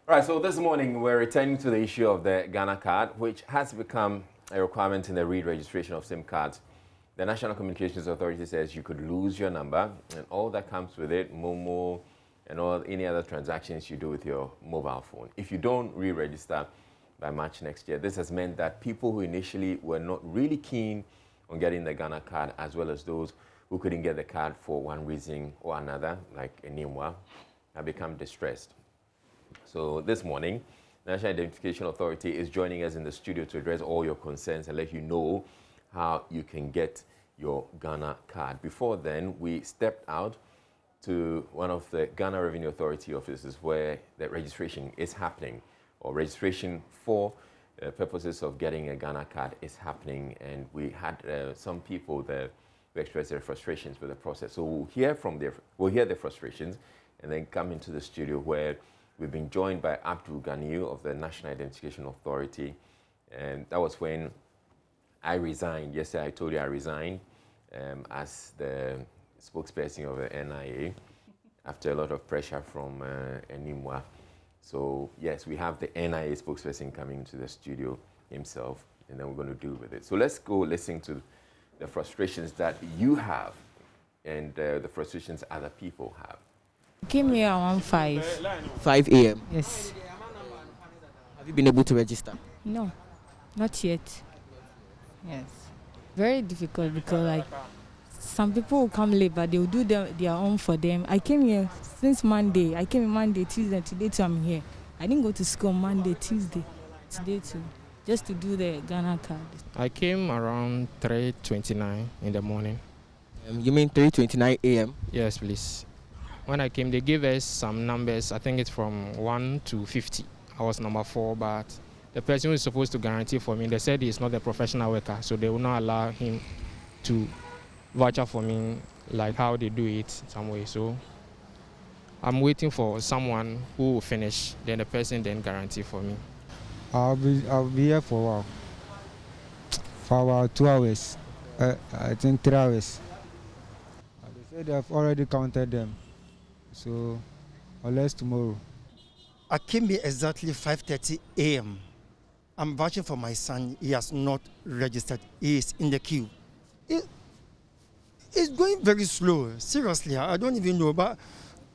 All right, so this morning we're returning to the issue of the Ghana card, which has become a requirement in the re-registration of SIM cards. The National Communications Authority says you could lose your number and all that comes with it, Momo, and any other transactions you do with your mobile phone. If you don't re-register by March next year, this has meant that people who initially were not really keen on getting the Ghana card, as well as those who couldn't get the card for one reason or another, like Enimwa, have become distressed. So this morning, the National Identification Authority is joining us in the studio to address all your concerns and let you know how you can get your Ghana card. Before then, we stepped out to one of the Ghana Revenue Authority offices where the registration is happening, or registration for purposes of getting a Ghana card is happening. And we had some people there who expressed their frustrations with the process. So we'll hear the frustrations and then come into the studio where we've been joined by Abdul Ganiyu of the National Identification Authority. And that was when I resigned. Yesterday I told you I resigned as the spokesperson of the NIA after a lot of pressure from Enimwa. So yes, we have the NIA spokesperson coming to the studio himself, and then we're going to deal with it. So let's go listen to the frustrations that you have and the frustrations other people have. Came here around 5. 5 a.m. Yes. Have you been able to register? No, not yet. Yes. Very difficult because like some people will come late, but they will do their own for them. I came here since Monday. I came in Monday, Tuesday, today too I'm here. I didn't go to school Monday, Tuesday, today too, just to do the Ghana card. I came around 3:29 in the morning. You mean 3:29 a.m.? Yes, please. When I came, they gave us some numbers. I think it's from 1 to 50. I was number 4, but the person who is supposed to guarantee for me, they said he's not a professional worker, so they will not allow him to voucher for me like how they do it some way. So I'm waiting for someone who will finish, then the person then guarantee for me. I'll be here for a while. For about 2 hours. I think 3 hours. They said they have already counted them. So, unless tomorrow. I came here exactly 5:30 a.m. I'm vouching for my son. He has not registered. He is in the queue. It's going very slow. Seriously, I don't even know. But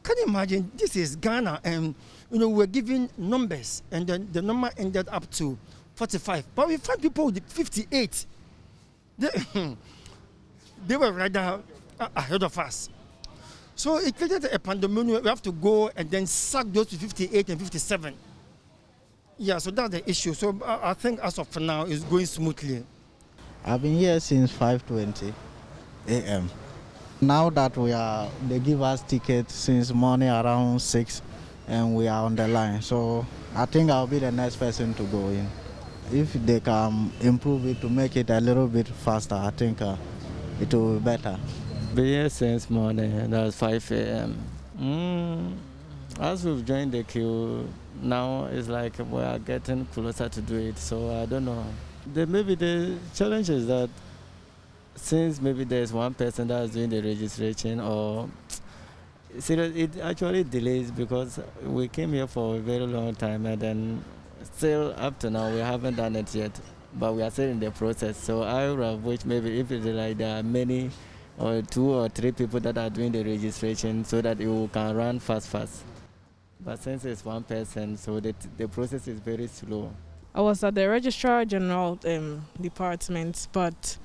can you imagine? This is Ghana, and we're giving numbers, and then the number ended up to 45. But we find people with 58. They were rather ahead of us. So it created a pandemonium. We have to go and then sack those to 58 and 57. Yeah, so that's the issue. So I think as of now, it's going smoothly. I've been here since 5:20 a.m. Now that they give us tickets since morning around 6, and we are on the line. So I think I'll be the next person to go in. If they can improve it to make it a little bit faster, I think it will be better. Been here since morning, and that's 5 a.m. As we've joined the queue, now it's like we are getting closer to do it, so I don't know. Maybe the challenge is that since maybe there's one person that's doing the registration, or it actually delays because we came here for a very long time, and then still up to now we haven't done it yet, but we are still in the process. So I would have wished maybe if it's like there are many or 2 or 3 people that are doing the registration so that it can run fast. But since it's one person, so the process is very slow. I was at the Registrar General department, but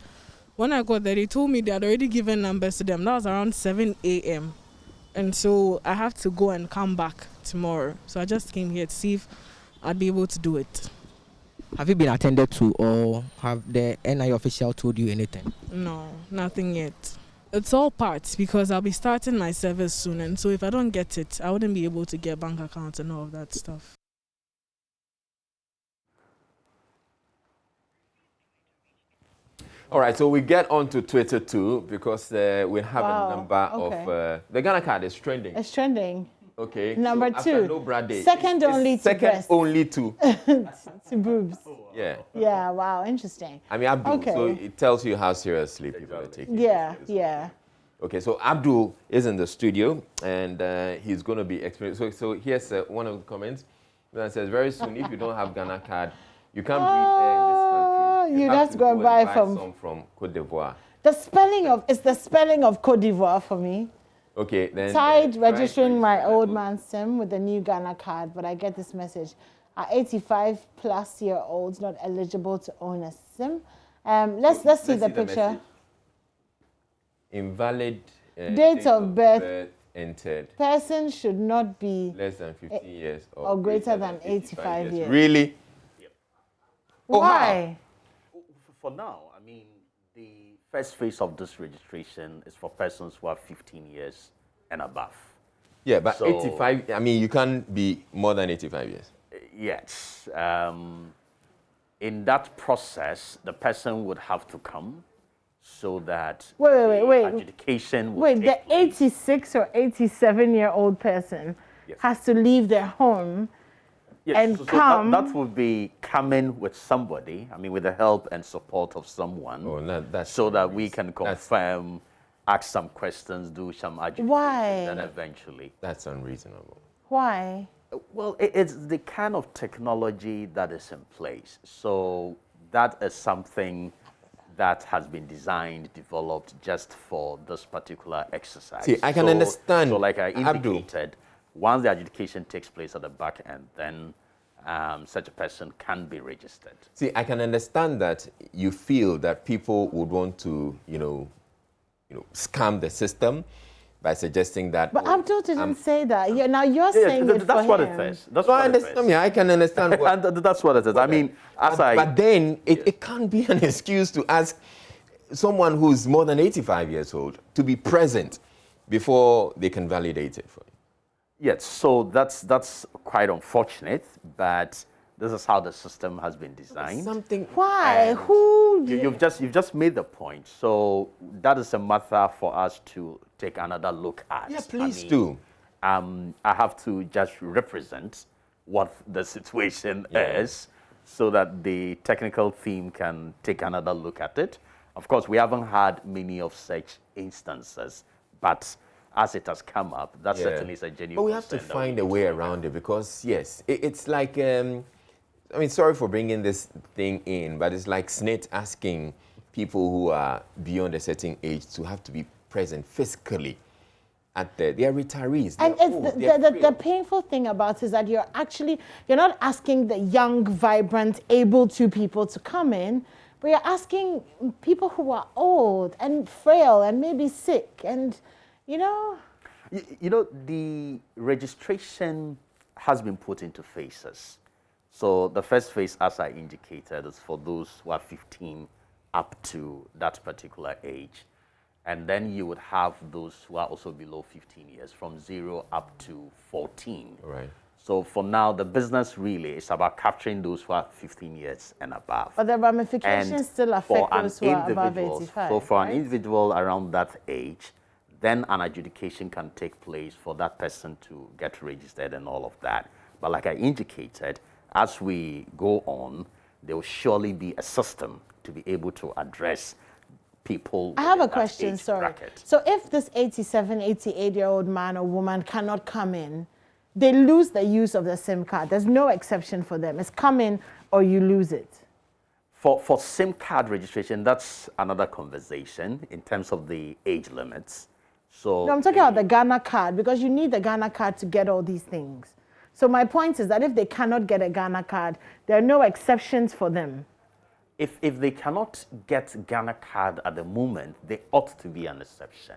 when I got there, they told me they had already given numbers to them. That was around 7 a.m. And so I have to go and come back tomorrow. So I just came here to see if I'd be able to do it. Have you been attended to, or have the NI official told you anything? No, nothing yet. It's all parts because I'll be starting my service soon, and so if I don't get it, I wouldn't be able to get bank accounts and all of that stuff. All right, so we get onto Twitter too because we have a number of the Ghana card is trending. It's trending. Okay. Number so 2. After no Brad Day, second only to second breast. only to To boobs. Yeah. Yeah. Wow. Interesting. I mean, Abdul. Okay. So it tells you how seriously people are taking it. Yeah. Okay, so Abdul is in the studio and he's going to be explaining. So here's one of the comments. That says very soon, if you don't have Ghana card, you can't breathe air in this country. You have just to go and buy from some from Cote d'Ivoire. the spelling of Cote d'Ivoire for me. Okay, then. Tried registering my old man SIM with the new Ghana card, but I get this message: are 85-plus-year-olds not eligible to own a SIM? Let's see the picture. Invalid date of birth entered. Person should not be less than 15 years or greater than 85 years. Really? Yep. Why? For now, I mean, the first phase of this registration is for persons who are 15 years and above. Yeah, but 85, I mean, you can't be more than 85 years. Yes. In that process, the person would have to come so that wait. adjudication would Wait, the take place. 86 or 87-year-old person has to leave their home and come. That would be coming with somebody, I mean, with the help and support of someone, so that we can confirm, ask some questions, do some adjudication. Why? And eventually. That's unreasonable. Why? Well, it's the kind of technology that is in place. So that is something that has been designed, developed just for this particular exercise. See, I can understand. So like I indicated, once the adjudication takes place at the back end, then such a person can be registered. See, I can understand that you feel that people would want to, scam the system by suggesting that. But Abdul didn't say that. Now you're saying it that's for what him. it is. That's what it is. I mean, I can understand. And that's what it is. I mean, but then it can't be an excuse to ask someone who's more than 85 years old to be present before they can validate it for you. Yes, so that's quite unfortunate, but this is how the system has been designed. Why? Who? You've just made the point. So that is a matter for us to take another look at. Yeah, please do. I have to just represent what the situation is, so that the technical team can take another look at it. Of course, we haven't had many of such instances, but as it has come up, that certainly is a genuine. But we have to find a way around it because, yes, it's like, I mean, sorry for bringing this thing in, but it's like SNIT asking people who are beyond a certain age to have to be present physically at they are retirees. And it's the painful thing about it is that you're not asking the young, vibrant, able-to people to come in, but you're asking people who are old and frail and maybe sick and, the registration has been put into phases. So the first phase, as I indicated, is for those who are 15 up to that particular age. And then you would have those who are also below 15 years, from 0 up to 14. Right. So for now, the business really is about capturing those who are 15 years and above. But the ramifications still affect those who are above 85. So for an individual around that age, then an adjudication can take place for that person to get registered and all of that. But like I indicated, as we go on, there will surely be a system to be able to address people. I have a question, sorry. So if this 87, 88-year-old man or woman cannot come in, they lose the use of the SIM card. There's no exception for them. It's come in or you lose it. For SIM card registration, that's another conversation in terms of the age limits. So no, I'm talking about the Ghana card because you need the Ghana card to get all these things. So my point is that if they cannot get a Ghana card, there are no exceptions for them. If they cannot get Ghana card at the moment, there ought to be an exception.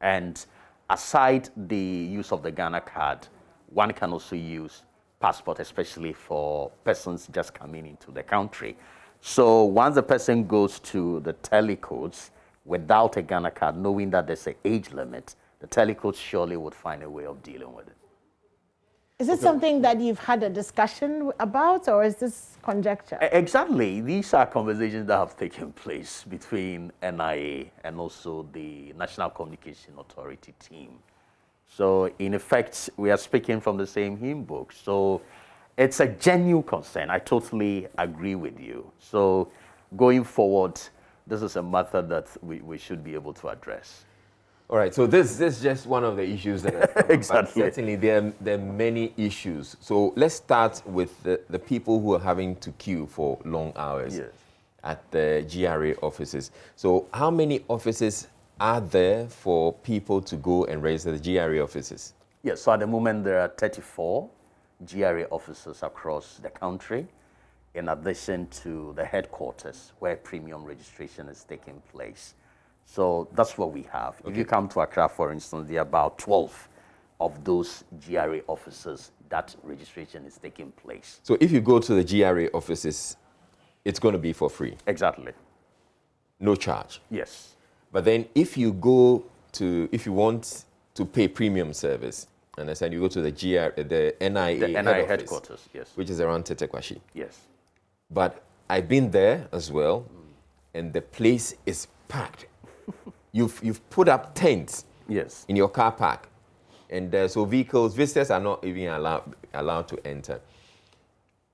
And aside the use of the Ghana card, one can also use passport, especially for persons just coming into the country. So once the person goes to the telecodes without a Ghana card, knowing that there's an age limit, the telecodes surely would find a way of dealing with it. Is this something that you've had a discussion about, or is this conjecture? Exactly. These are conversations that have taken place between NIA and also the National Communication Authority team. So, in effect, we are speaking from the same hymn book. So, it's a genuine concern. I totally agree with you. So, going forward, this is a matter that we should be able to address. All right, so this is just one of the issues that Exactly. but certainly there are many issues. So let's start with the people who are having to queue for long hours at the GRA offices. So how many offices are there for people to go and register, the GRA offices? Yes, so at the moment there are 34 GRA offices across the country, in addition to the headquarters where premium registration is taking place. So that's what we have. Okay. If you come to Accra, for instance, there are about 12 of those GRA offices that registration is taking place. So if you go to the GRA offices, it's going to be for free? Exactly. No charge? Yes. But then if you want to pay premium service, and I said you go to the NIA office, headquarters, yes, which is around Tetekwashi. Yes. But I've been there as well, and the place is packed. You've put up tents, yes, in your car park, and so visitors are not even allowed to enter.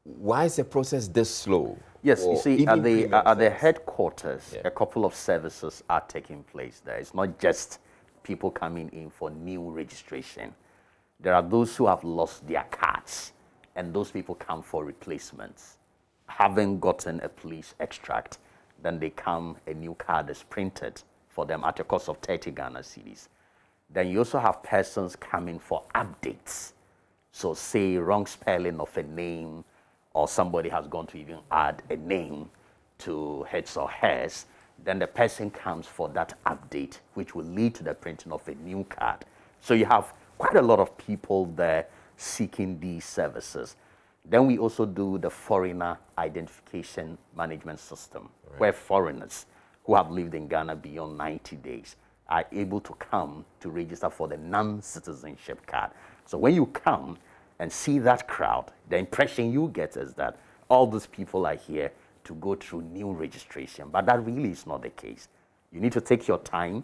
Why is the process this slow? Yes, you see, at the headquarters, a couple of services are taking place there. It's not just people coming in for new registration. There are those who have lost their cards, and those people come for replacements. Having gotten a police extract, then they come, a new card is printed for them at a cost of 30 Ghana cedis. Then you also have persons coming for updates. So say wrong spelling of a name, or somebody has gone to even add a name to his or hers, then the person comes for that update, which will lead to the printing of a new card. So you have quite a lot of people there seeking these services. Then we also do the foreigner identification management system, where foreigners who have lived in Ghana beyond 90 days are able to come to register for the non-citizenship card. So when you come and see that crowd, the impression you get is that all these people are here to go through new registration, but that really is not the case. You need to take your time,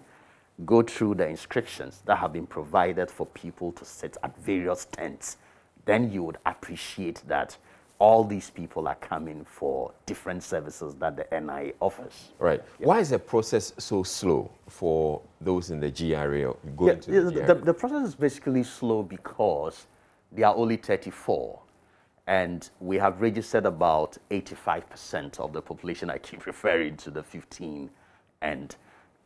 go through the inscriptions that have been provided for people to sit at various tents. Then you would appreciate that all these people are coming for different services that the NIA offers. Right. Yeah. Why is the process so slow for those in the GRA going to the GRA? The process is basically slow because there are only 34, and we have registered about 85% of the population. I keep referring to the 15 and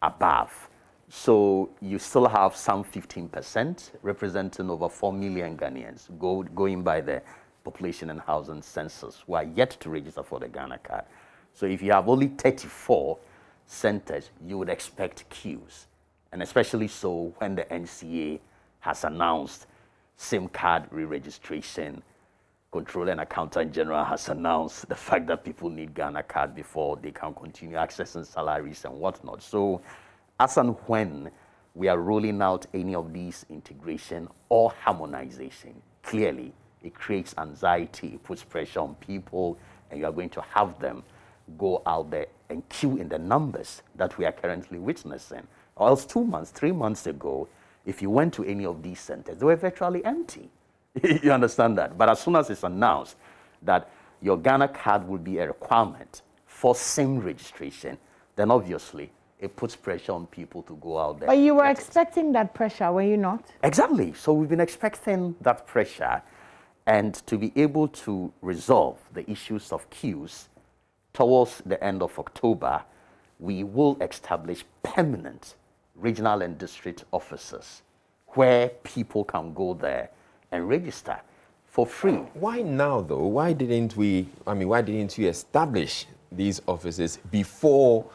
above. So you still have some 15% representing over 4 million Ghanaians going by the population and housing census who are yet to register for the Ghana card. So if you have only 34 centers, you would expect queues. And especially so when the NCA has announced SIM card re-registration, Controller and Accountant General has announced the fact that people need Ghana card before they can continue accessing salaries and whatnot. So as and when we are rolling out any of these integration or harmonization, clearly it creates anxiety, it puts pressure on people, and you are going to have them go out there and queue in the numbers that we are currently witnessing. Or else 2 months, 3 months ago, if you went to any of these centers, they were virtually empty. You understand that? But as soon as it's announced that your Ghana card will be a requirement for SIM registration, then obviously it puts pressure on people to go out there. But you were expecting that pressure, were you not? Exactly. So we've been expecting that pressure, and to be able to resolve the issues of queues towards the end of October, we will establish permanent regional and district offices where people can go there and register for free. Why now, though? Why didn't you establish these offices before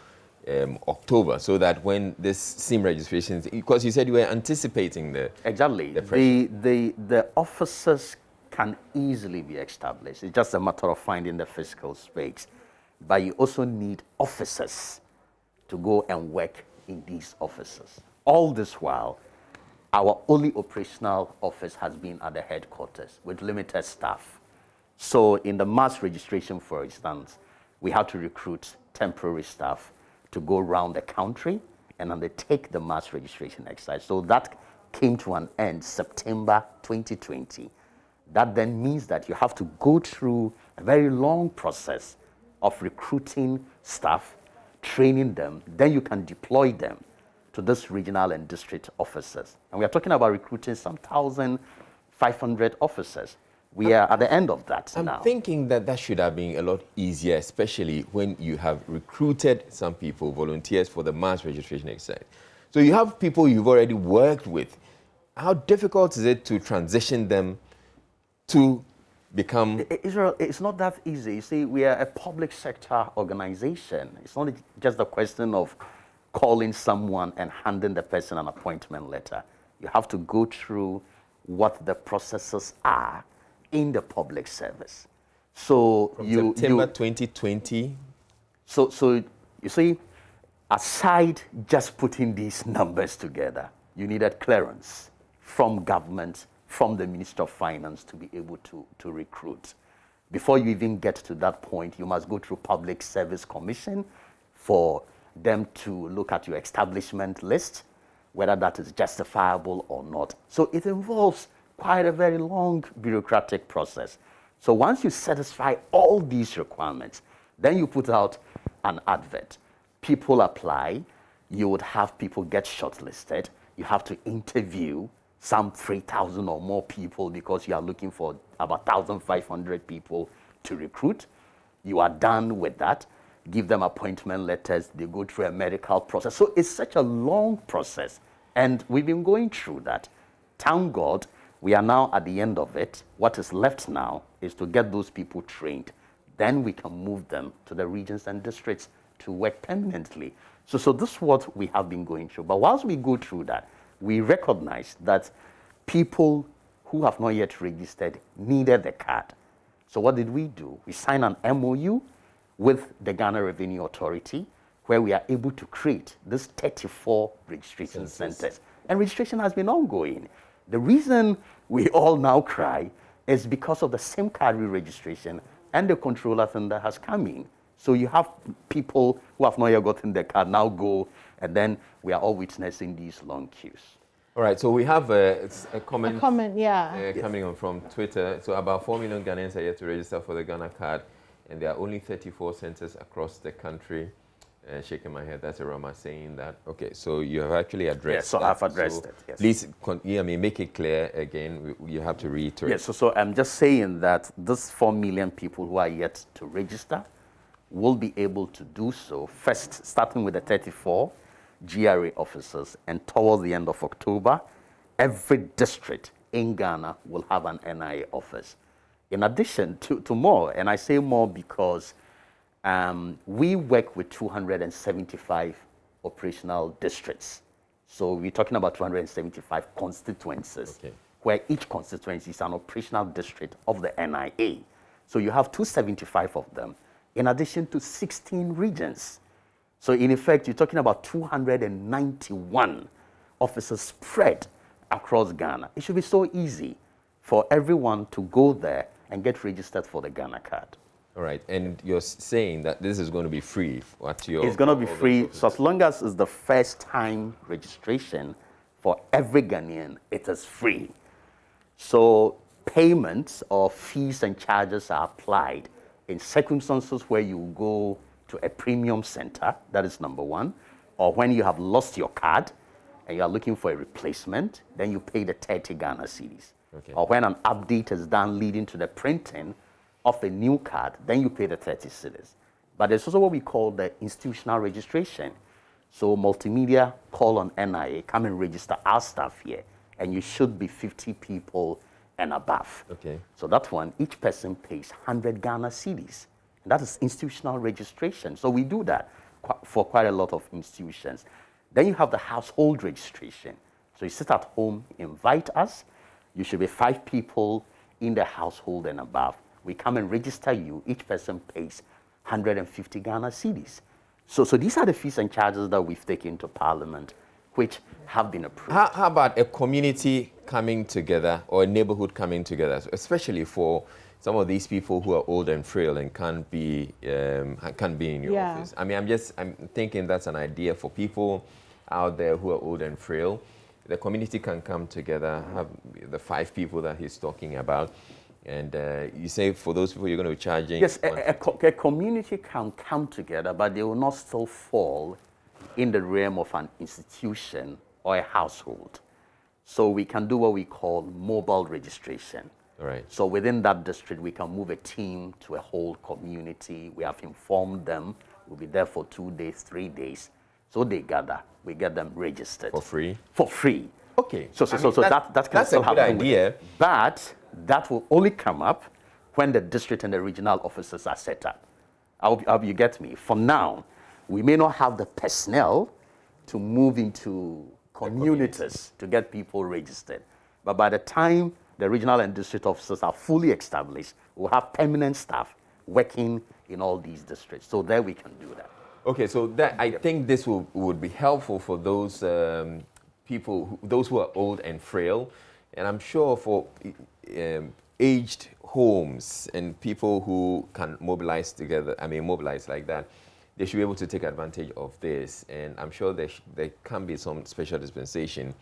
October, so that when this SIM registration, because you said you were anticipating the the offices can easily be established. It's just a matter of finding the physical space, but you also need officers to go and work in these offices. All this while, our only operational office has been at the headquarters with limited staff. So in the mass registration, for instance, we had to recruit temporary staff to go around the country and undertake the mass registration exercise. So that came to an end September 2020. That then means that you have to go through a very long process of recruiting staff, training them, then you can deploy them to these regional and district officers. And we are talking about recruiting some 1,500 officers. We are at the end of that now. I'm thinking that that should have been a lot easier, especially when you have recruited some people, volunteers for the mass registration exercise. So you have people you've already worked with. How difficult is it to transition them to become... Israel, it's not that easy. You see, we are a public sector organization. It's not just a question of calling someone and handing the person an appointment letter. You have to go through what the processes are in the public service. So from September 2020. So you see, aside just putting these numbers together, you needed clearance from government, from the Minister of Finance to be able to recruit. Before you even get to that point, you must go through Public Service Commission for them to look at your establishment list, whether that is justifiable or not. So it involves quite a very long bureaucratic process. So once you satisfy all these requirements, then you put out an advert. People apply, you would have people get shortlisted, you have to interview some 3,000 or more people because you are looking for about 1,500 people to recruit. You are done with that, give them appointment letters, they go through a medical process. So it's such a long process, and we've been going through that. Thank God, we are now at the end of it. What is left now is to get those people trained. Then we can move them to the regions and districts to work permanently. So this is what we have been going through. But whilst we go through that, we recognize that people who have not yet registered needed the card. So what did we do? We signed an MOU with the Ghana Revenue Authority, where we are able to create these 34 registration centers. And registration has been ongoing. The reason we all now cry is because of the SIM card re-registration and the controller thing that has come in. So you have people who have not yet gotten their card now go, and then we are all witnessing these long queues. All right, so we have a comment, yes. coming on from Twitter. So about 4 million Ghanaians are yet to register for the Ghana card, and there are only 34 centers across the country. Shaking my head, that's Rama saying that. Okay, so you have actually addressed that. Yes, so I've addressed it, yes. Please, make it clear again. You have to reiterate. Yes, so I'm just saying that these 4 million people who are yet to register will be able to do so, first starting with the 34 GRA officers, and towards the end of October, every district in Ghana will have an NIA office. In addition to more, and I say more because we work with 275 operational districts. So we're talking about 275 constituencies, where each constituency is an operational district of the NIA. So you have 275 of them, in addition to 16 regions. So in effect, you're talking about 291 officers spread across Ghana. It should be so easy for everyone to go there and get registered for the Ghana card. All right, and you're saying that this is going to be free at your... It's going to be free, so as long as it's the first time registration for every Ghanaian, it is free. So payments or fees and charges are applied in circumstances where you go to a premium center, that is number one, or when you have lost your card and you are looking for a replacement, then you pay the 30 Ghana cedis. Or when an update is done leading to the printing of a new card, then you pay the 30 cedis. But there's also what we call the institutional registration. So multimedia, call on NIA, come and register our staff here, and you should be 50 people and above. So that one, each person pays 100 Ghana cedis. And that is institutional registration. So we do that for quite a lot of institutions. Then you have the household registration. So you sit at home, invite us. You should be 5 people in the household and above. We come and register you. Each person pays 150 Ghana cedis. So these are the fees and charges that we've taken to Parliament, which have been approved. How about a community coming together or a neighborhood coming together, especially for some of these people who are old and frail and can't be in your office? I mean, I'm thinking that's an idea for people out there who are old and frail. The community can come together, have the 5 people that he's talking about. And you say for those people you're going to be charging? Yes, a community can come together, but they will not still fall in the realm of an institution or a household. So we can do what we call mobile registration. Right. So within that district, we can move a team to a whole community. We have informed them. We'll be there for 2 days, 3 days. So they gather. We get them registered. For free? For free. Okay. So that can that's still a good happen. idea. But that will only come up when the district and the regional offices are set up. I hope you get me. For now, we may not have the personnel to move into communities to get people registered. But by the time the regional and district offices are fully established, we'll have permanent staff working in all these districts. So there we can do that. Okay, so that I think this would be helpful for those people, those who are old and frail, and I'm sure for aged homes and people who can mobilize together, mobilize like that, they should be able to take advantage of this. And I'm sure there can be some special dispensation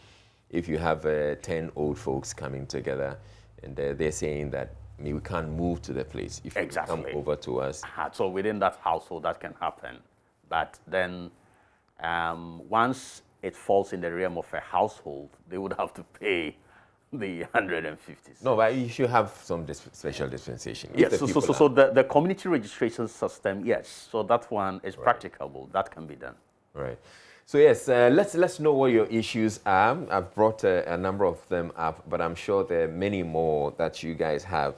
if you have 10 old folks coming together and they're saying that we can't move to the place. If you come over to us. So within that household, that can happen. But then once it falls in the realm of a household, they would have to pay the 150. No, but you should have some special dispensation. Yes, so the community registration system, yes. So that one is practicable. That can be done. Right. So yes, let's know what your issues are. I've brought a number of them up, but I'm sure there are many more that you guys have.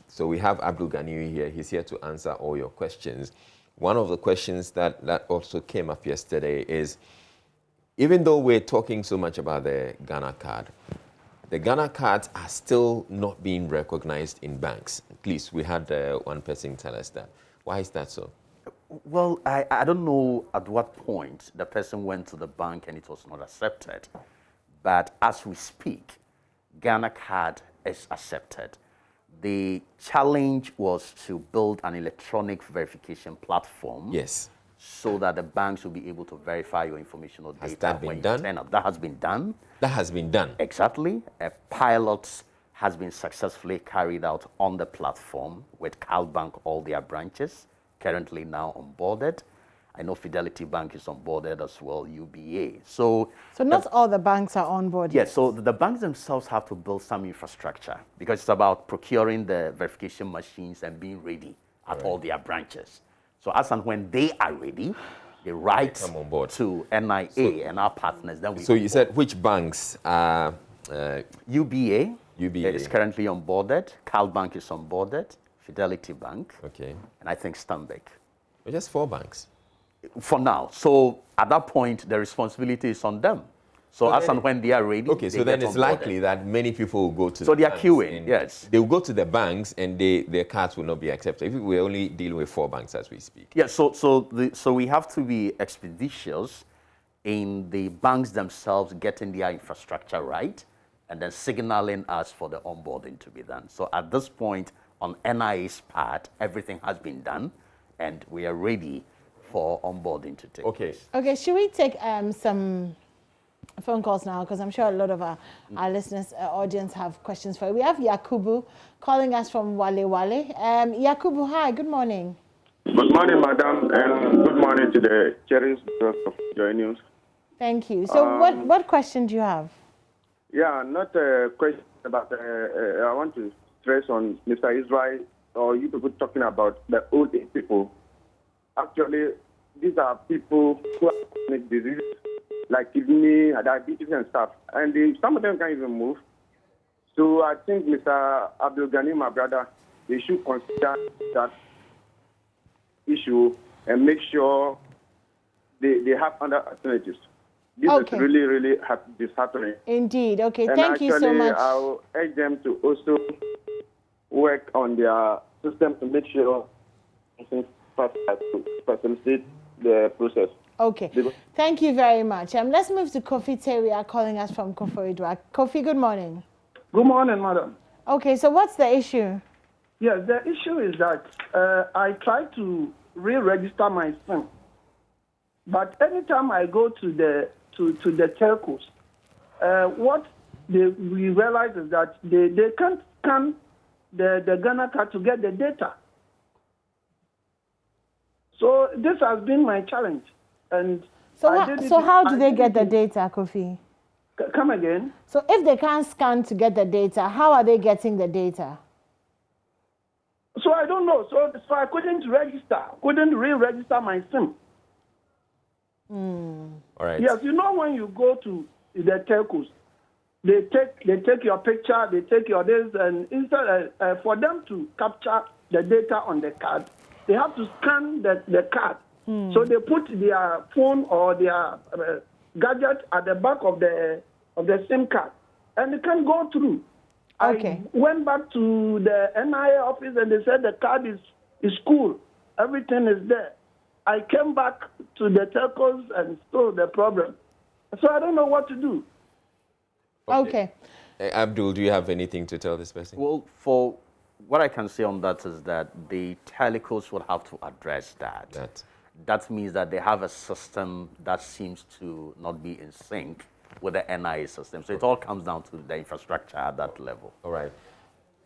So we have Abdul Ganiwi here. He's here to answer all your questions. One of the questions that also came up yesterday is, even though we're talking so much about the Ghana card, the Ghana cards are still not being recognized in banks. At least we had one person tell us that. Why is that so? Well, I don't know at what point the person went to the bank and it was not accepted. But as we speak, Ghana card is accepted. The challenge was to build an electronic verification platform. Yes. So that the banks will be able to verify your information or data. Has that been done? That has been done. That has been done. Exactly. A pilot has been successfully carried out on the platform with CalBank, all their branches, currently now onboarded. I know Fidelity Bank is onboarded as well, UBA. So not all the banks are on board. Yes, so the banks themselves have to build some infrastructure because it's about procuring the verification machines and being ready at all their branches. So as and when they are ready, they write to NIA and our partners. Then we. So you said which banks are? UBA. UBA is currently onboarded. CalBank is onboarded. Fidelity Bank. Okay. And I think Stanbic. Just 4 banks. For now. So at that point, the responsibility is on them. So as and when they are ready. Okay, so then it's likely that many people will go to so they are queuing, yes. They will go to the banks and their cards will not be accepted. If we're only dealing with 4 banks as we speak. Yeah, so we have to be expeditious in the banks themselves getting their infrastructure right and then signaling us for the onboarding to be done. So at this point, on NIA's part, everything has been done and we are ready for onboarding to take place. Okay, should we take some phone calls now, because I'm sure a lot of our listeners, audience have questions for you. We have Yakubu calling us from Wale Wale. Yakubu, hi, good morning. Good morning, madam, and good morning to the cherries of joining us. Thank you. So what question do you have? Yeah, not a question, but I want to stress on Mr. Israel, or you people talking about the old age people. Actually, these are people who have chronic diseases, like kidney, diabetes and stuff. And some of them can't even move. So I think Mr. Abdul Ghani, my brother, they should consider that issue and make sure they have other alternatives. This is really, really disheartening. Indeed. Okay, and thank you so much. I will urge them to also work on their system to make sure to facilitate the process. Okay, thank you very much. Let's move to Kofi Teria calling us from Koforidua. Kofi, good morning. Good morning, madam. Okay, so what's the issue? Yes, the issue is that I try to re-register my SIM, but anytime I go to the telcos, what we realize is that they can't scan the Ghana card to get the data. So this has been my challenge. And So how do they get the data, Kofi? Come again? So if they can't scan to get the data, how are they getting the data? So I don't know. So I couldn't re-register my SIM. All right. Yes, you know when you go to the telcos, they take your picture, they take your this, and instead for them to capture the data on the card, they have to scan the card. So they put their phone or their gadget at the back of the SIM card, and it can go through. Okay. I went back to the NIA office and they said the card is cool, everything is there. I came back to the telcos and still the problem. So I don't know what to do. Okay. Abdul, do you have anything to tell this person? Well, for what I can say on that is that the telcos would have to address that. That means that they have a system that seems to not be in sync with the NIA system. So it all comes down to the infrastructure at that level. All right.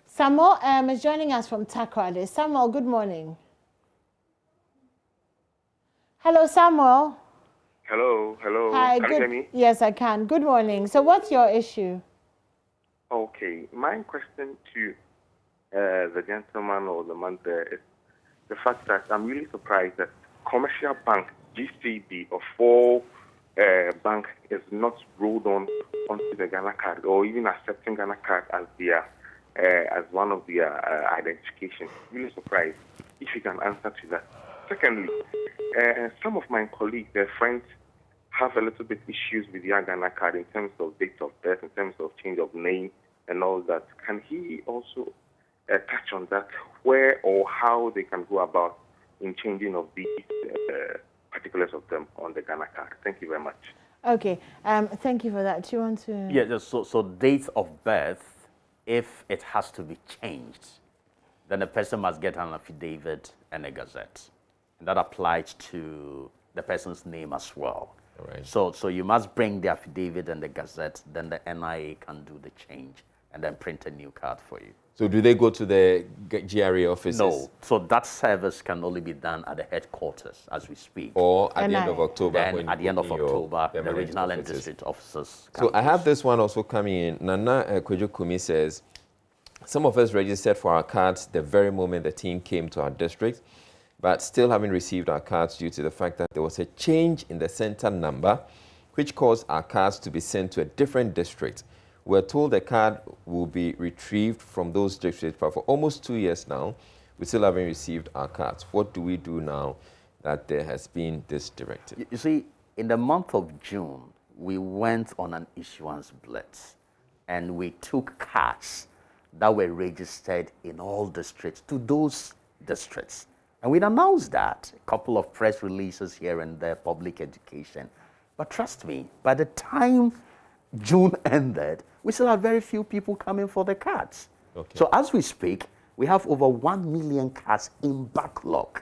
Samuel is joining us from Takrade. Samuel, good morning. Hello, Samuel. Hello. Hi, can you hear me? Yes, I can. Good morning. So what's your issue? Okay. My question to the gentleman or the man there is the fact that I'm really surprised that commercial bank, GCB, of all bank is not rolled on onto the Ghana card or even accepting Ghana card as their as one of their identification. Really surprised if you can answer to that. Secondly, some of my colleagues, their friends, have a little bit issues with their Ghana card in terms of date of birth, in terms of change of name and all that. Can he also touch on that, where or how they can go about in changing of these particulars of them on the Ghana card? Thank you very much. Okay, thank you for that. Do you want to? Yeah, so date of birth, if it has to be changed, then the person must get an affidavit and a gazette. And that applies to the person's name as well. All right. So you must bring the affidavit and the gazette, then the NIA can do the change and then print a new card for you. So do they go to the GRA offices? No. So that service can only be done at the headquarters as we speak. Or at the end of October? Then at the end of October, the regional and district officers. So I have this one also coming in. Nana Kwejo Kumi says, some of us registered for our cards the very moment the team came to our district, but still haven't received our cards due to the fact that there was a change in the center number, which caused our cards to be sent to a different district. We're told the card will be retrieved from those districts, but for almost 2 years now, we still haven't received our cards. What do we do now that there has been this directive? You see, in the month of June, we went on an issuance blitz, and we took cards that were registered in all districts to those districts. And we announced that, a couple of press releases here and there, public education. But trust me, by the time June ended, we still had very few people coming for the cards. Okay. So as we speak, we have over 1 million cards in backlog.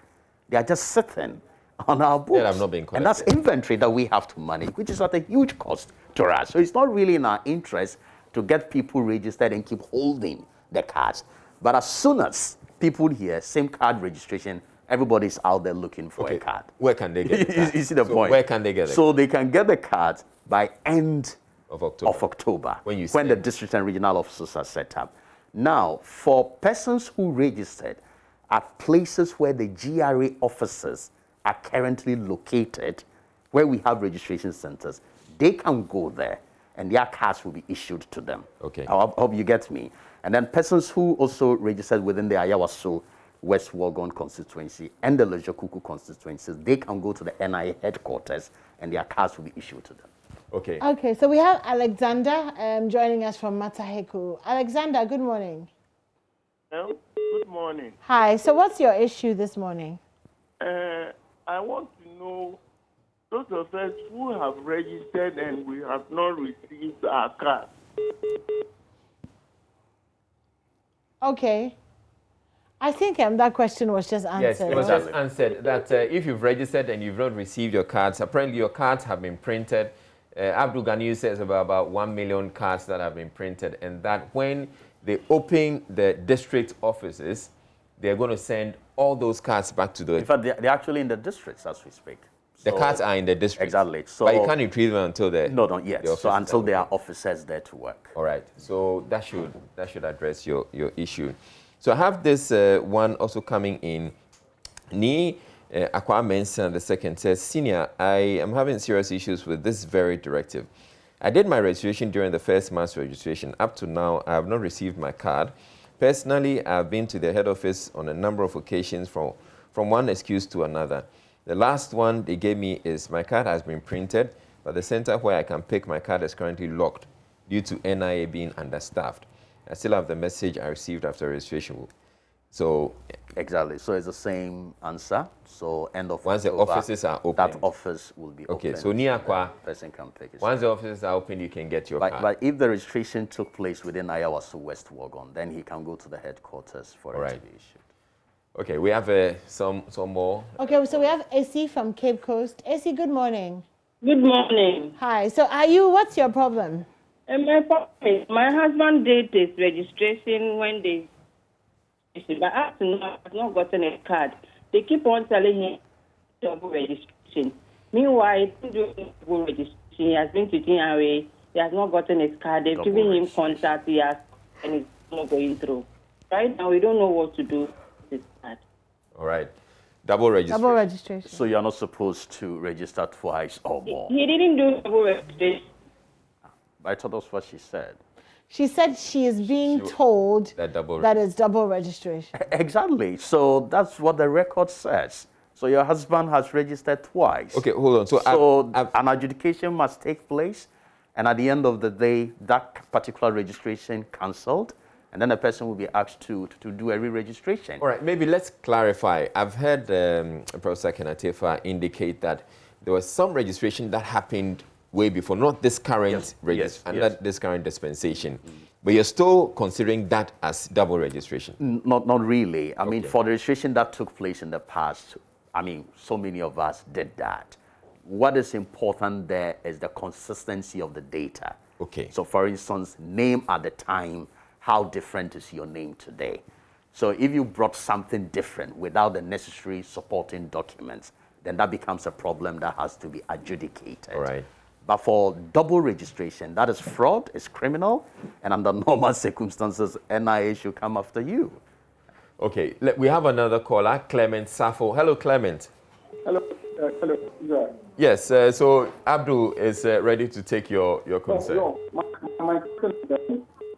They are just sitting on our books. That have not been collected. And that's inventory that we have to manage, which is at a huge cost to us. So it's not really in our interest to get people registered and keep holding the cards. But as soon as people hear SIM card registration, everybody's out there looking for a card. Where can they get the card? You see the point? Where can they get it? So they can get the cards by end of October. When the district and regional officers are set up. Now, for persons who registered at places where the GRA officers are currently located, where we have registration centers, they can go there and their cards will be issued to them. Okay. I hope you get me. And then persons who also registered within the Ayawaso, West Wuogon constituency and the Lojokuku constituencies, they can go to the NIA headquarters and their cards will be issued to them. Okay. Okay, so we have Alexander joining us from Mataheku. Alexander, good morning. Hello, good morning. Hi, so what's your issue this morning? I want to know those of us who have registered and we have not received our card. Okay. I think that question was just answered. Yes, it was just answered that if you've registered and you've not received your cards, apparently your cards have been printed. Abdul Ganiyu says about 1 million cards that have been printed, and that when they open the district offices, they're going to send all those cards back to the... In fact, they're actually in the districts as we speak. The cards are in the district. Exactly. So, but you can't retrieve them until the... No, not yet. So until there are officers there to work. All right. So that should address your issue. So I have this one also coming in. Ni Akwa Mensa II says, Senior, I am having serious issues with this very directive. I did my registration during the first mass registration. Up to now, I have not received my card. Personally, I have been to the head office on a number of occasions from one excuse to another. The last one they gave me is my card has been printed, but the center where I can pick my card is currently locked due to NIA being understaffed. I still have the message I received after registration. So exactly. So it's the same answer. So end of once October, the offices are open, that office will be open. Okay. So Niakwa, person can pick it. Once the offices are open, you can get your card. But if the registration took place within Ayawaso West Wagon, then he can go to the headquarters for it to be issued. Okay, we have some more. Okay, so we have AC from Cape Coast. AC, good morning. Good morning. Hi. So what's your problem? My problem is my husband did his registration when they, but up to now, I've not gotten a card. They keep on telling him double registration. Meanwhile, he didn't do double registration. He has been to TRA. He has not gotten his card. They've given him contact. He has, and it's not going through. Right now, we don't know what to do. All right. Double registration. Double registration. So you're not supposed to register twice or more. He didn't do double registration. I thought that's what she said. She said she is being told that it's double registration. Exactly. So that's what the record says. So your husband has registered twice. Okay, hold on. So an adjudication must take place, and at the end of the day, that particular registration cancelled, and then the person will be asked to do a re-registration. All right, maybe let's clarify. I've heard Professor Kenatefa indicate that there was some registration that happened way before, not this current this current dispensation. But you're still considering that as double registration? Not really. I mean, for the registration that took place in the past, I mean, so many of us did that. What is important there is the consistency of the data. Okay. So, for instance, name at the time, how different is your name today? So if you brought something different without the necessary supporting documents, then that becomes a problem that has to be adjudicated. All right. But for double registration, that is fraud, it's criminal, and under normal circumstances, NIA should come after you. Okay, we have another caller, Clement Safo. Hello, Clement. Hello. Hello. Yeah. Yes, so Abdul is ready to take your concern. My question is that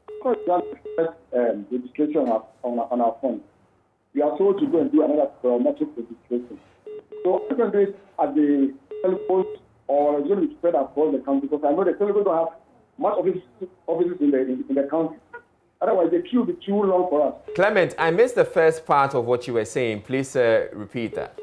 because we have registration on our phone, we are told to go and do another biometric registration. So I'm going to do it at the telepost, or it's going to be spread across the country, because I know the telepost don't have much offices in the country. Otherwise, the queue will be too long for us. Clement, I missed the first part of what you were saying. Please repeat that.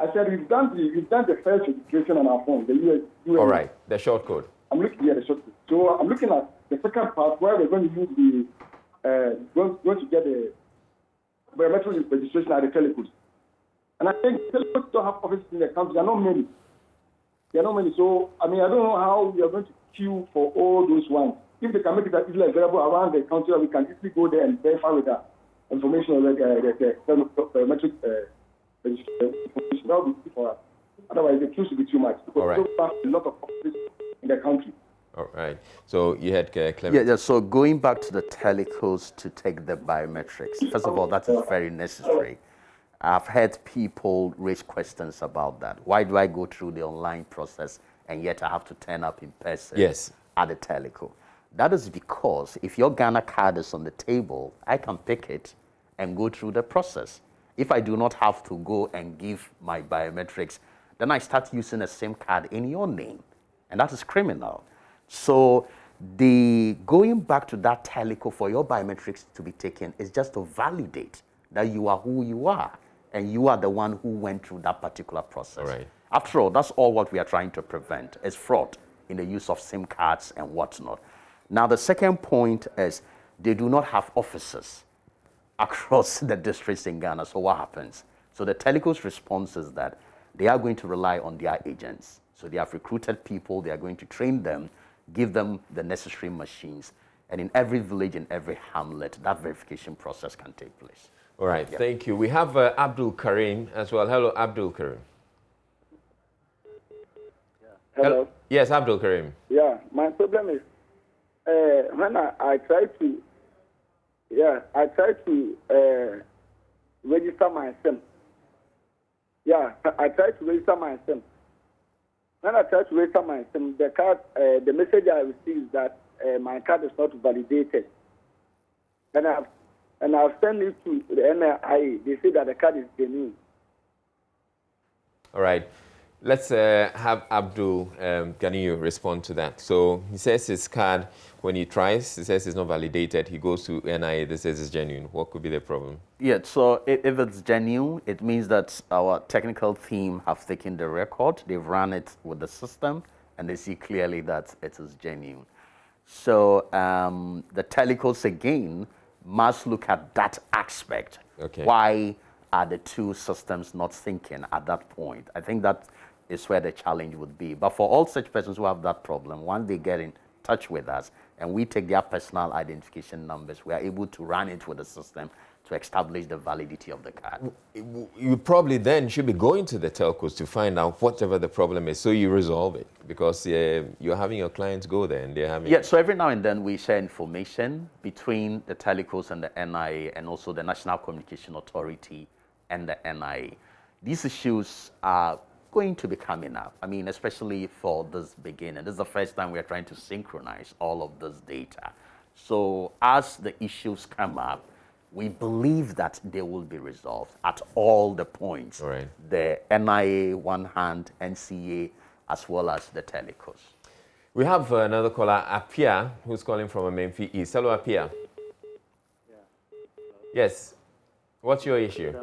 I said we've done the first registration on our phone, the US. All right, the short code. I'm looking at the short code. So I'm looking at the second part where we're going to use going to get the biometric registration at the telepost. And I think teleposts don't have offices in the country. There are not many. So, I mean, I don't know how we are going to queue for all those ones. If they can make it easily available around the country, we can easily go there and verify with that information of the biometric registration. That would be good for us. Otherwise, the queue should be too much. Because right. so far, a lot of offices in the country. All right. So you had Clement. Yeah, so going back to the telecodes to take the biometrics, first of all, that is very necessary. I've heard people raise questions about that. Why do I go through the online process and yet I have to turn up in person at the teleco? That is because if your Ghana card is on the table, I can pick it and go through the process. If I do not have to go and give my biometrics, then I start using a SIM card in your name, and that is criminal. So the going back to that teleco for your biometrics to be taken is just to validate that you are who you are, and you are the one who went through that particular process. All right. After all, that's all what we are trying to prevent is fraud in the use of SIM cards and whatnot. Now, the second point is they do not have offices across the districts in Ghana. So what happens? So the teleco's response is that they are going to rely on their agents. So they have recruited people, they are going to train them, give them the necessary machines. And in every village, in every hamlet, that verification process can take place. All right, thank you. We have Abdul Karim as well. Hello, Abdul Karim. Hello. Yes, Abdul Karim. Yeah, my problem is when I try to register my SIM. Yeah, I try to register my SIM. When I try to register my SIM, the card, the message I receive is that my card is not validated, and I've sent it to the NIA. They say that the card is genuine. All right. Let's have Abdul Ganiyu respond to that. So he says his card, when he tries, he says it's not validated. He goes to NIA, they says it's genuine. What could be the problem? Yeah, so if it's genuine, it means that our technical team have taken the record, they've run it with the system, and they see clearly that it is genuine. So the telecos, again, must look at that aspect. Okay. Why are the two systems not syncing at that point? I think that is where the challenge would be. But for all such persons who have that problem, once they get in touch with us and we take their personal identification numbers, we are able to run it with the system to establish the validity of the card. You probably then should be going to the telcos to find out whatever the problem is so you resolve it, because you're having your clients go there and they're having... Yeah, so every now and then we share information between the telecos and the NIA, and also the National Communication Authority and the NIA. These issues are going to be coming up. I mean, especially for this beginning. This is the first time we are trying to synchronize all of this data. So as the issues come up, we believe that they will be resolved at all the points. All right. The NIA, one hand, NCA, as well as the telecos. We have another caller, Apia, who's calling from Memphis East. Hello, Apia. Yeah. Yes. What's your issue?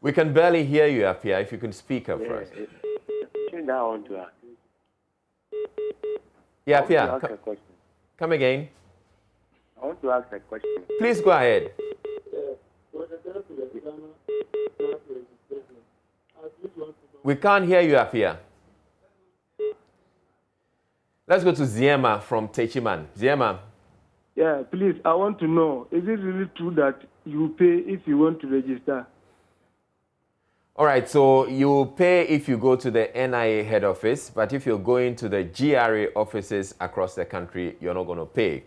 We can barely hear you, Apia. If you can speak up for us. Yeah, Apia. Come again. I want to ask a question. Please go ahead. We can't hear you, Apia. Let's go to Ziema from Techiman. Ziema. Yeah, please, I want to know, is it really true that you pay if you want to register? All right, so you pay if you go to the NIA head office, but if you're going to the GRA offices across the country, you're not going to pay.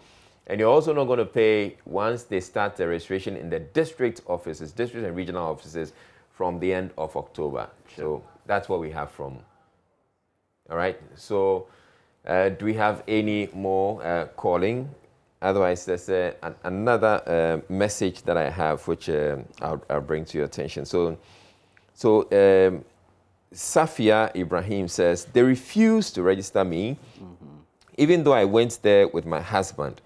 And you're also not going to pay once they start the registration in the district offices, district and regional offices, from the end of October. So that's what we have from. All right, so do we have any more calling? Otherwise, there's another message that I have, which I'll bring to your attention. So Safia Ibrahim says, they refused to register me, even though I went there with my husband.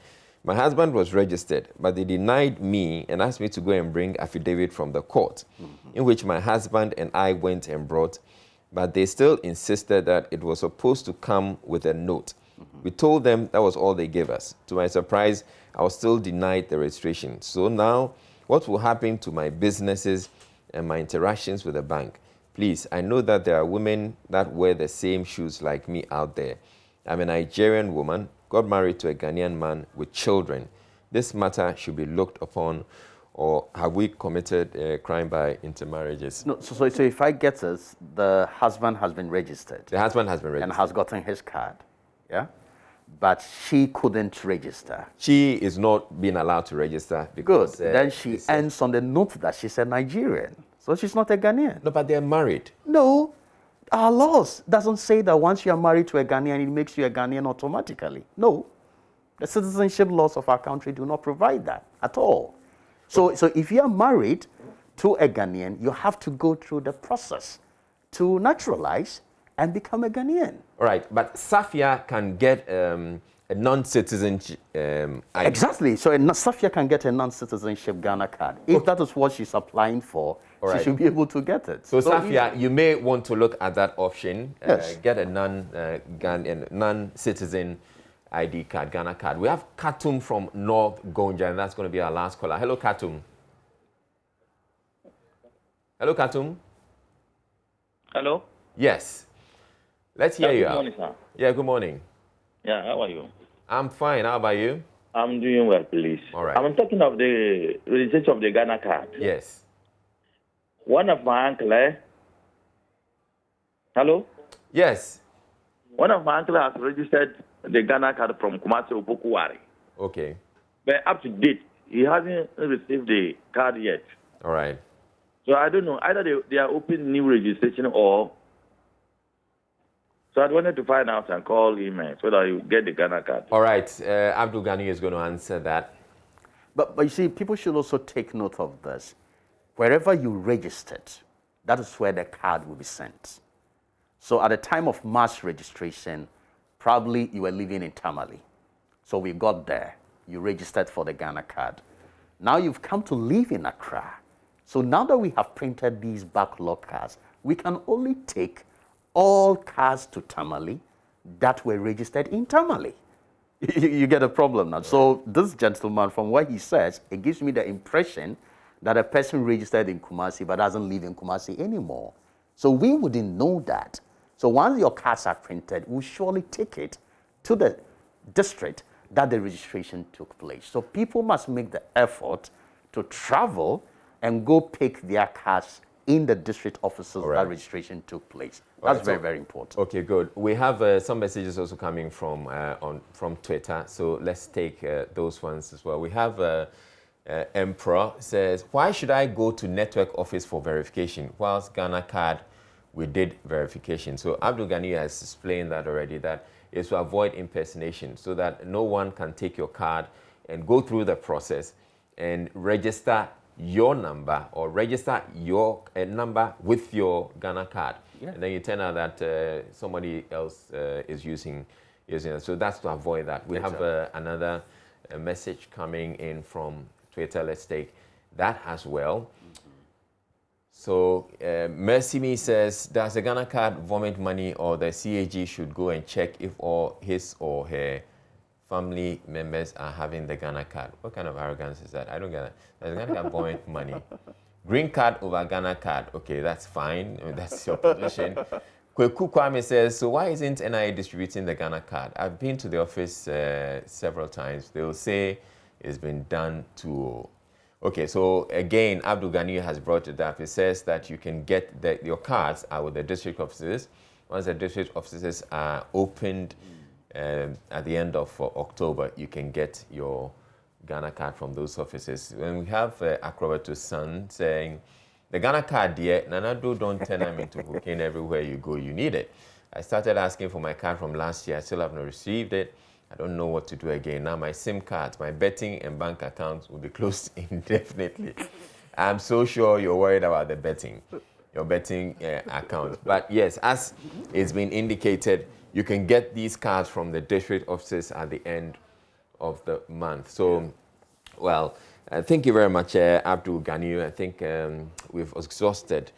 My husband was registered, but they denied me and asked me to go and bring affidavit from the court, in which my husband and I went and brought, but they still insisted that it was supposed to come with a note. We told them that was all they gave us. To my surprise, I was still denied the registration. So now, what will happen to my businesses and my interactions with the bank? Please, I know that there are women that wear the same shoes like me out there. I'm a Nigerian woman, got married to a Ghanaian man with children. This matter should be looked upon, or have we committed a crime by intermarriages? No, so if I get this, the husband has been registered. The husband has been registered. And has gotten his card, yeah? But she couldn't register. She is not being allowed to register because... Good. Then she ends on the note that she's a Nigerian. So she's not a Ghanaian. No, but they're married. No. Our laws doesn't say that once you are married to a Ghanaian, it makes you a Ghanaian automatically. No. The citizenship laws of our country do not provide that at all. So if you are married to a Ghanaian, you have to go through the process to naturalize and become a Ghanaian. All right, but Safia can get a non-citizenship ID. Exactly. So Safia can get a non-citizenship Ghana card. If that is what she's applying for, right, she should be able to get it. So Safia, you may want to look at that option. Yes. Get a non-citizen ID card, Ghana card. We have Katum from North Gonja, and that's going to be our last caller. Hello, Katum. Hello, Katum. Hello? Yes. Let's hear you Good out. morning, sir. Yeah, good morning. Yeah, how are you? I'm fine. How about you? I'm doing well, please. All right. I'm talking of the registration of the Ghana card. Yes. One of my uncle, Hello? Yes. One of my uncles has registered the Ghana card from Kumasi Opokuwari. Okay. But up to date, he hasn't received the card yet. All right. So I don't know. Either they are opening new registration or... So I wanted to find out and call him so that he will get the Ghana card. All right. Abdul Ghani is going to answer that. But you see, people should also take note of this. Wherever you registered, that is where the card will be sent. So at the time of mass registration, probably you were living in Tamale. So we got there. You registered for the Ghana card. Now you've come to live in Accra. So now that we have printed these backlog cards, we can only take all cards to Tamale that were registered in Tamale. You get a problem now. So this gentleman, from what he says, it gives me the impression that a person registered in Kumasi but doesn't live in Kumasi anymore. So we wouldn't know that. So once your cards are printed, we'll surely take it to the district that the registration took place. So people must make the effort to travel and go pick their cards in the district offices that registration took place. That's very, very important. Okay, good. We have some messages also coming from Twitter, so let's take those ones as well. We have Emperor says, why should I go to network office for verification? Whilst Ghana card, we did verification. So Abdul Ghani has explained that already, that is to avoid impersonation so that no one can take your card and go through the process and register your number or register your number with your Ghana card. Yeah. And then you turn out that somebody else is using it. So that's to avoid that. We have another message coming in from Twitter. Let's take that as well. So Mercy Me says, does the Ghana card vomit money, or the CAG should go and check if all his or her family members are having the Ghana card? What kind of arrogance is that? I don't get it. Does the Ghana card vomit money? Green card over Ghana card. Okay, that's fine. I mean, that's your position. Kweku Kwame says, so why isn't NIA distributing the Ghana card? I've been to the office several times. They will say it's been done too. Okay, so again, Abdul Ghani has brought it up. It says that you can get your cards out with the district offices. Once the district offices are opened at the end of October, you can get your Ghana card from those offices. When we have Akrobatus son saying, the Ghana card, dear, Nanado, don't turn them into cocaine everywhere you go. You need it. I started asking for my card from last year. I still have not received it. I don't know what to do again. Now my SIM cards, my betting and bank accounts will be closed indefinitely. I'm so sure you're worried about the betting, your betting account. But yes, as it's been indicated, you can get these cards from the district offices at the end of the month. So, well, thank you very much, Abdul Ghani. I think we've exhausted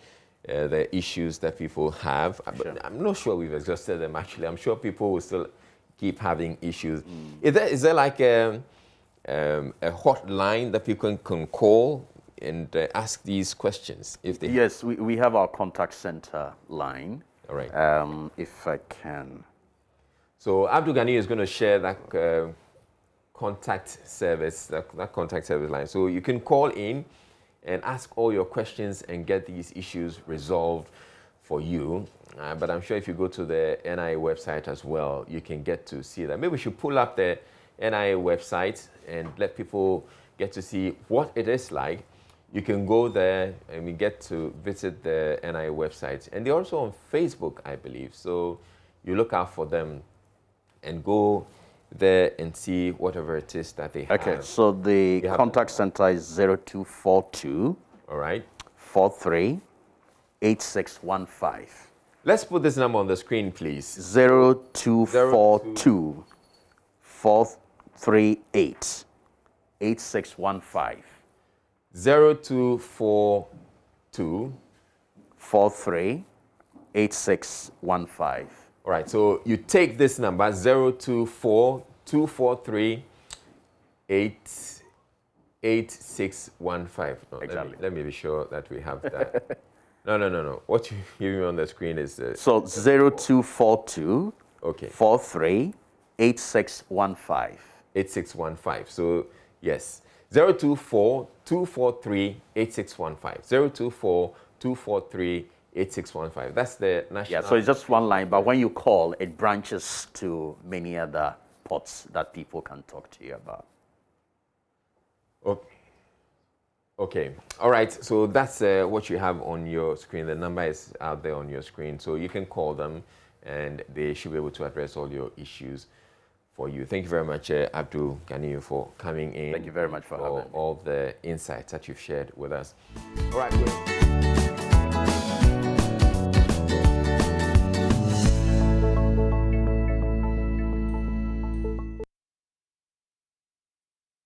the issues that people have. Sure. I'm not sure we've exhausted them, actually. I'm sure people will still keep having issues. Is there like a hotline that people can call and ask these questions? If they yes, we have our contact center line. All right. If I can. So Abdul Ghani is going to share that contact service, that contact service line. So you can call in and ask all your questions and get these issues resolved for you. But I'm sure if you go to the NIA website as well, you can get to see that. Maybe we should pull up the NIA website and let people get to see what it is like. You can go there and we get to visit the NIA website. And they're also on Facebook, I believe. So you look out for them and go there and see whatever it is that they have. Okay, so the contact center is 0242 all right, 43 8615. Let's put this number on the screen, please. 0242 438 8615. 0242 43 8615. All right, so you take this number, 024 243 8615. No, exactly. Let me be sure that we have that. No. What you give me on the screen is... so 0242 okay. 43 8615. 8615. So, yes. 024 243 8615. 024 243 8615. That's the national. Yeah, so it's just one line, but when you call, it branches to many other pots that people can talk to you about. Okay. All right. So that's what you have on your screen. The number is out there on your screen. So you can call them and they should be able to address all your issues for you. Thank you very much, Abdul Ganiyu, for coming in. Thank you very much for having me. all the insights that you've shared with us. All right.